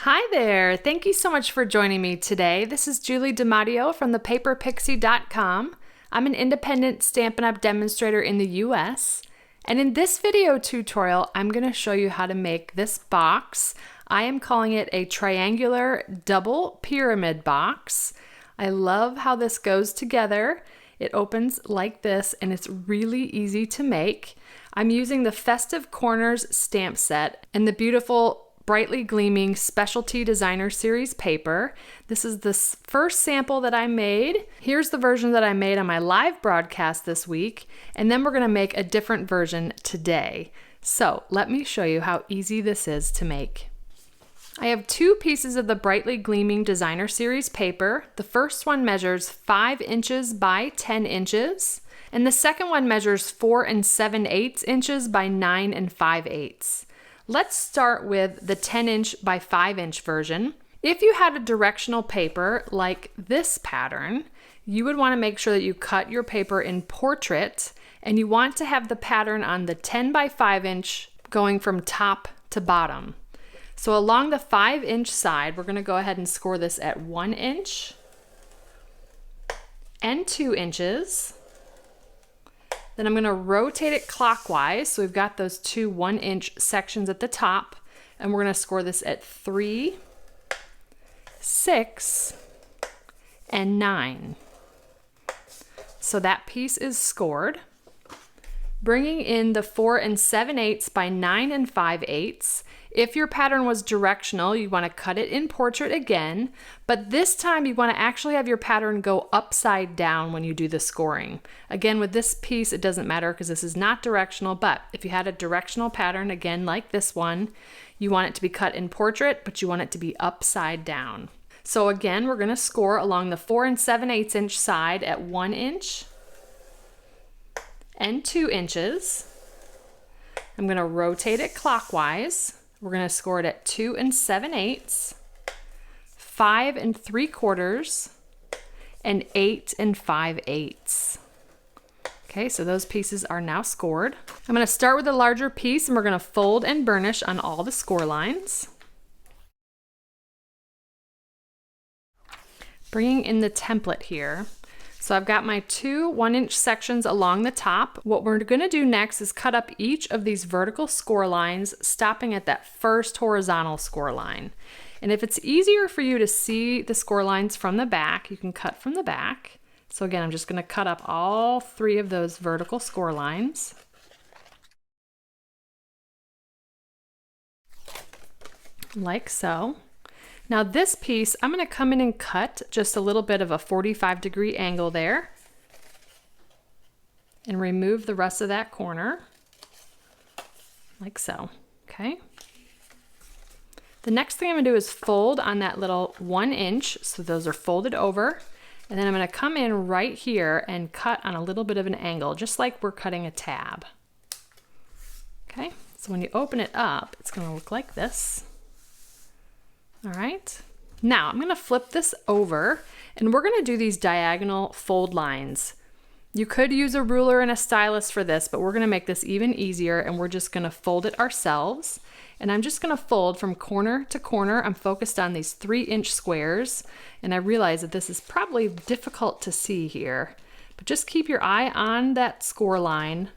Hi there! Thank you so much for joining me today. This is Julie DiMatteo from thepaperpixie.com. I'm an independent Stampin' Up! Demonstrator in the US. And in this video tutorial, I'm going to show you how to make this box. I am calling it a triangular double pyramid box. I love how this goes together. It opens like this and it's really easy to make. I'm using the Festive Corners stamp set and the beautiful brightly gleaming specialty designer series paper. This is the first sample that I made. Here's the version that I made on my live broadcast this week, and then we're going to make a different version today. So let me show you how easy this is to make. I have two pieces of the brightly gleaming designer series paper. The first one measures 5 inches by 10 inches, and the second one measures 4 7/8 inches by 9 5/8. Let's start with the 10 inch by 5 inch version. If you had a directional paper like this pattern, you would want to make sure that you cut your paper in portrait, and you want to have the pattern on the 10 by 5 inch going from top to bottom. So along the 5 inch side, we're going to go ahead and score this at 1 inch and 2 inches. Then I'm going to rotate it clockwise. So we've got those two 1 inch sections at the top, and we're going to score this at 3, 6, and 9. So that piece is scored. Bringing in the 4 7/8 by 9 5/8. If your pattern was directional, you want to cut it in portrait again, but this time you want to actually have your pattern go upside down when you do the scoring. Again, with this piece, it doesn't matter because this is not directional, but if you had a directional pattern, again, like this one, you want it to be cut in portrait, but you want it to be upside down. So again, we're going to score along the 4 7/8 inch side at 1 inch and 2 inches. I'm going to rotate it clockwise. We're going to score it at 2 7/8, 5 3/4, and 8 5/8. Okay, so those pieces are now scored. I'm going to start with a larger piece, and we're going to fold and burnish on all the score lines. Bringing in the template here. So I've got my two 1 inch sections along the top. What we're going to do next is cut up each of these vertical score lines, stopping at that first horizontal score line. And if it's easier for you to see the score lines from the back, you can cut from the back. So again, I'm just going to cut up all 3 of those vertical score lines. Like so. Now this piece, I'm going to come in and cut just a little bit of a 45-degree angle there and remove the rest of that corner, like so, okay? The next thing I'm going to do is fold on that little 1 inch, so those are folded over, and then I'm going to come in right here and cut on a little bit of an angle, just like we're cutting a tab. Okay, so when you open it up, it's going to look like this. All right, now I'm going to flip this over and we're going to do these diagonal fold lines. You could use a ruler and a stylus for this, but we're going to make this even easier and we're just going to fold it ourselves. And I'm just going to fold from corner to corner. I'm focused on these 3 inch squares, and I realize that this is probably difficult to see here, but just keep your eye on that score line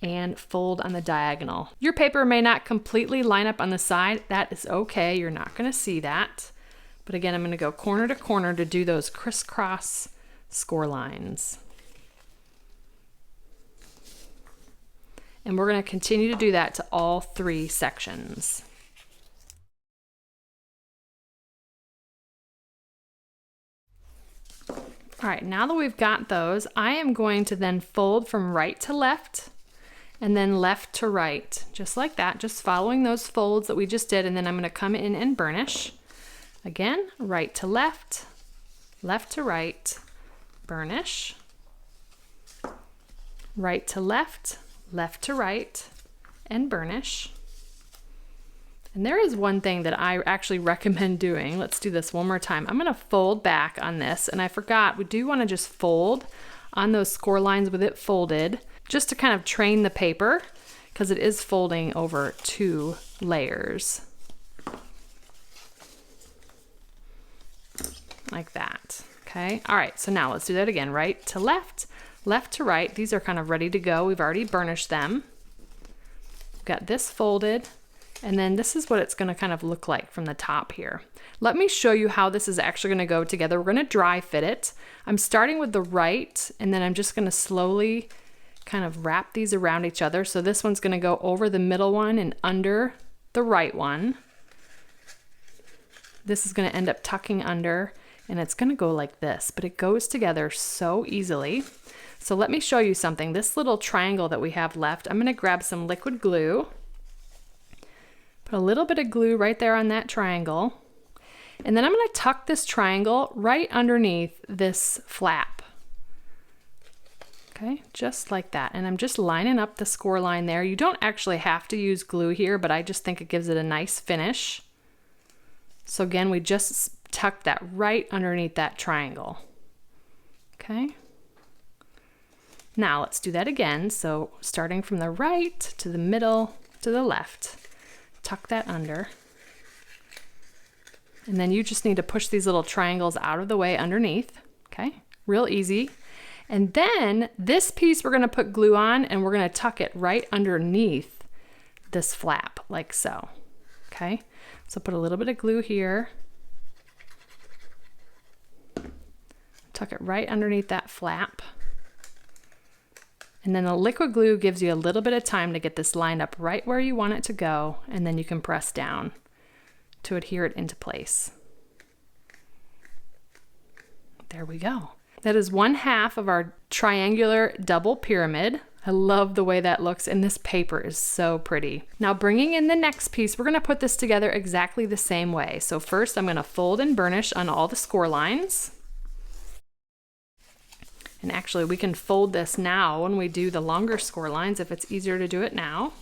and fold on the diagonal. Your paper may not completely line up on the side. That is okay. You're not going to see that. But again, I'm going to go corner to corner to do those crisscross score lines. And we're going to continue to do that to all 3 sections. All right, now that we've got those, I am going to then fold from right to left and then left to right, just like that, just following those folds that we just did, and then I'm going to come in and burnish. Again, right to left to right, burnish, right to left to right, and burnish. And there is one thing that I actually recommend doing. Let's do this one more time. I'm going to fold back on this, and I forgot, we do want to just fold on those score lines with it folded, just to kind of train the paper, because it is folding over 2 layers. like that. Okay, all right, so now let's do that again. Right to left, left to right. These are kind of ready to go. We've already burnished them. We've got this folded, and then this is what it's going to kind of look like from the top here. Let me show you how this is actually going to go together. We're going to dry fit it. I'm starting with the right, and then I'm just going to slowly kind of wrap these around each other. So this one's going to go over the middle one and under the right one. This is going to end up tucking under, and it's going to go like this, but it goes together so easily. So let me show you something. This little triangle that we have left, I'm going to grab some liquid glue, put a little bit of glue right there on that triangle, and then I'm going to tuck this triangle right underneath this flap. Okay, just like that. And I'm just lining up the score line there. You don't actually have to use glue here, but I just think it gives it a nice finish. So again, we just tuck that right underneath that triangle. Okay. Now let's do that again. So starting from the right to the middle to the left, tuck that under. And then you just need to push these little triangles out of the way underneath. Okay, real easy. And then this piece we're going to put glue on, and we're going to tuck it right underneath this flap like so. Okay, so put a little bit of glue here. Tuck it right underneath that flap. And then the liquid glue gives you a little bit of time to get this lined up right where you want it to go, and then you can press down to adhere it into place. There we go. That is 1/2 of our triangular double pyramid. I love the way that looks, and this paper is so pretty. Now bringing in the next piece, we're gonna put this together exactly the same way. So first I'm gonna fold and burnish on all the score lines. And actually we can fold this now when we do the longer score lines if it's easier to do it now.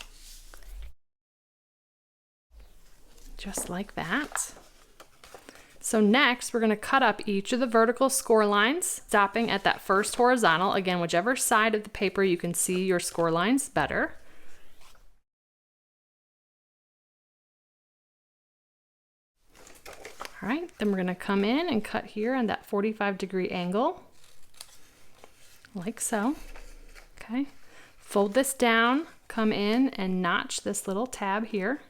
Just like that. So next, we're going to cut up each of the vertical score lines, stopping at that first horizontal. Again, whichever side of the paper you can see your score lines better. All right, then we're going to come in and cut here on that 45-degree angle, like so. Okay, fold this down, come in and notch this little tab here.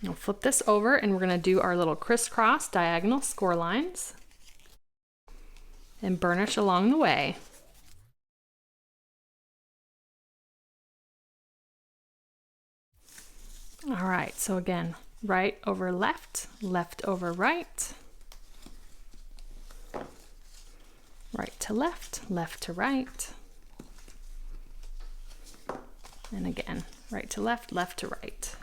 We'll flip this over, and we're going to do our little crisscross diagonal score lines and burnish along the way. All right, so again, right over left, left over right, right to left, left to right, and again, right to left, left to right.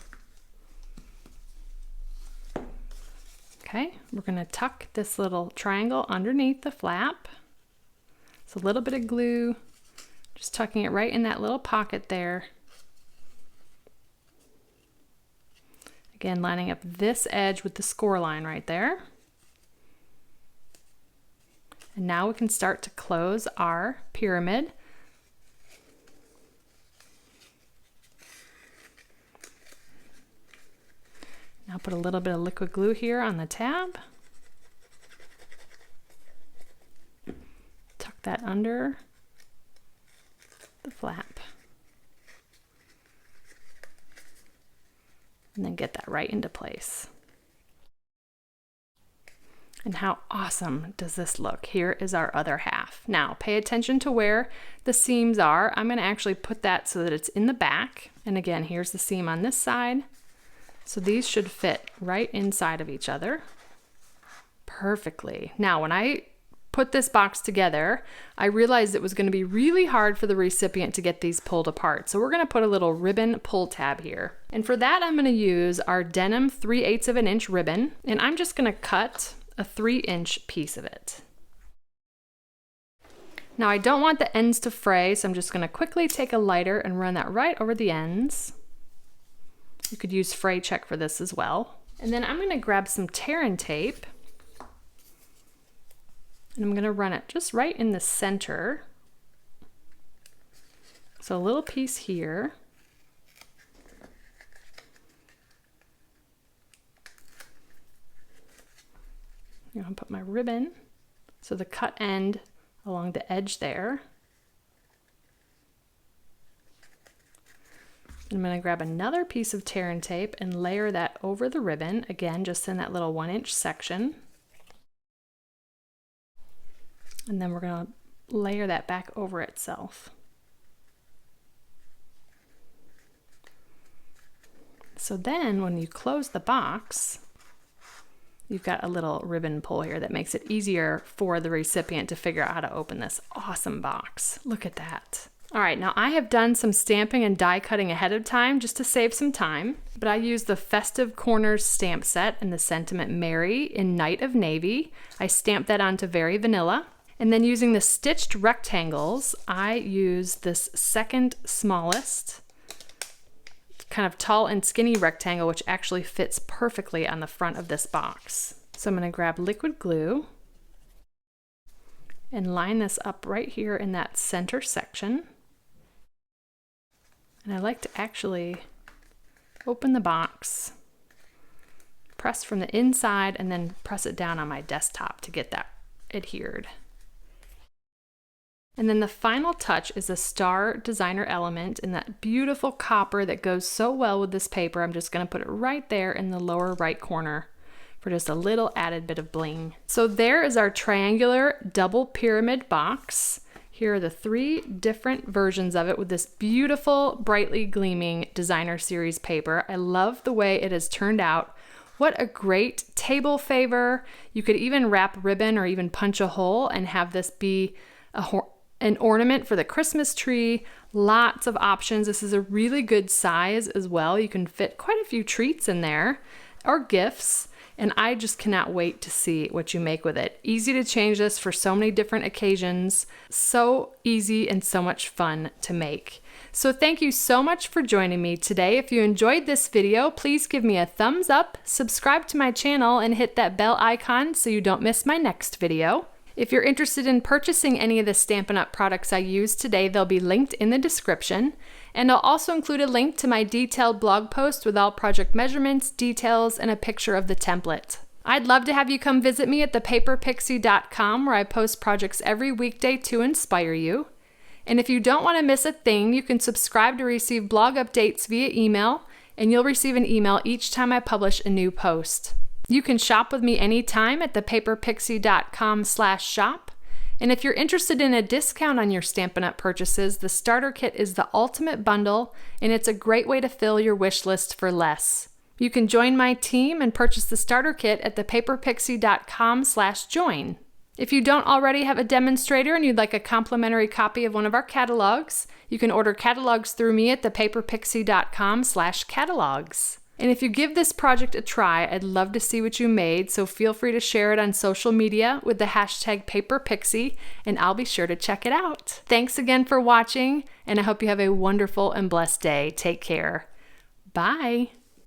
Okay, we're going to tuck this little triangle underneath the flap. So a little bit of glue, just tucking it right in that little pocket there. Again, lining up this edge with the score line right there. And now we can start to close our pyramid. Now put a little bit of liquid glue here on the tab. Tuck that under the flap. And then get that right into place. And how awesome does this look? Here is our other half. Now pay attention to where the seams are. I'm going to actually put that so that it's in the back. And again, here's the seam on this side. So these should fit right inside of each other perfectly. Now, when I put this box together, I realized it was going to be really hard for the recipient to get these pulled apart. So we're going to put a little ribbon pull tab here. And for that, I'm going to use our denim 3/8 of an inch ribbon, and I'm just going to cut a 3-inch piece of it. Now I don't want the ends to fray, so I'm just going to quickly take a lighter and run that right over the ends. You could use fray check for this as well. And then I'm going to grab some tear-in tape, and I'm going to run it just right in the center. So a little piece here. I'm gonna put my ribbon, so the cut end along the edge there. I'm going to grab another piece of tear and tape and layer that over the ribbon, again just in that little 1-inch section. And then we're going to layer that back over itself. So then when you close the box, you've got a little ribbon pull here that makes it easier for the recipient to figure out how to open this awesome box. Look at that. All right, now I have done some stamping and die cutting ahead of time just to save some time, but I used the Festive Corners stamp set and the Sentiment Merry in Night of Navy. I stamped that onto Very Vanilla. And then using the stitched rectangles, I used this second smallest, kind of tall and skinny rectangle, which actually fits perfectly on the front of this box. So I'm going to grab liquid glue and line this up right here in that center section. And I like to actually open the box, press from the inside, and then press it down on my desktop to get that adhered. And then the final touch is a star designer element in that beautiful copper that goes so well with this paper. I'm just going to put it right there in the lower right corner for just a little added bit of bling. So there is our triangular double pyramid box. Here are the 3 different versions of it with this beautiful, brightly gleaming designer series paper. I love the way it has turned out. What a great table favor. You could even wrap ribbon or even punch a hole and have this be an ornament for the Christmas tree. Lots of options. This is a really good size as well. You can fit quite a few treats in there or gifts. And I just cannot wait to see what you make with it. Easy to change this for so many different occasions. So easy and so much fun to make. So thank you so much for joining me today. If you enjoyed this video, please give me a thumbs up, subscribe to my channel, and hit that bell icon so you don't miss my next video. If you're interested in purchasing any of the Stampin' Up! Products I used today, they'll be linked in the description. And I'll also include a link to my detailed blog post with all project measurements, details, and a picture of the template. I'd love to have you come visit me at thepaperpixie.com, where I post projects every weekday to inspire you. And if you don't want to miss a thing, you can subscribe to receive blog updates via email, and you'll receive an email each time I publish a new post. You can shop with me anytime at thepaperpixie.com/shop. And if you're interested in a discount on your Stampin' Up! Purchases, the starter kit is the ultimate bundle, and it's a great way to fill your wish list for less. You can join my team and purchase the starter kit at thepaperpixie.com/join. If you don't already have a demonstrator and you'd like a complimentary copy of one of our catalogs, you can order catalogs through me at thepaperpixie.com/catalogs. And if you give this project a try, I'd love to see what you made, so feel free to share it on social media with the hashtag #PaperPixie, and I'll be sure to check it out. Thanks again for watching, and I hope you have a wonderful and blessed day. Take care. Bye.